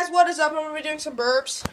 guys, what is up? I'm going to be doing some burps.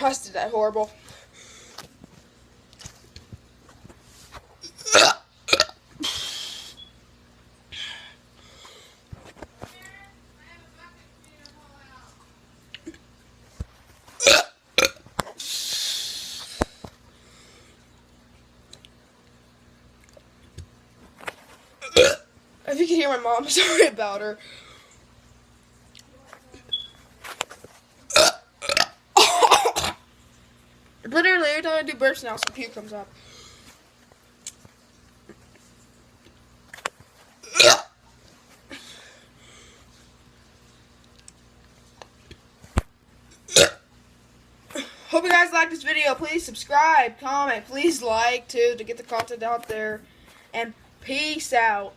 I did that horrible. If you can hear my mom, sorry about her. Literally, every time I do burps now, some puke comes up. Hope you guys like this video. Please subscribe, comment, please like too to get the content out there. And peace out.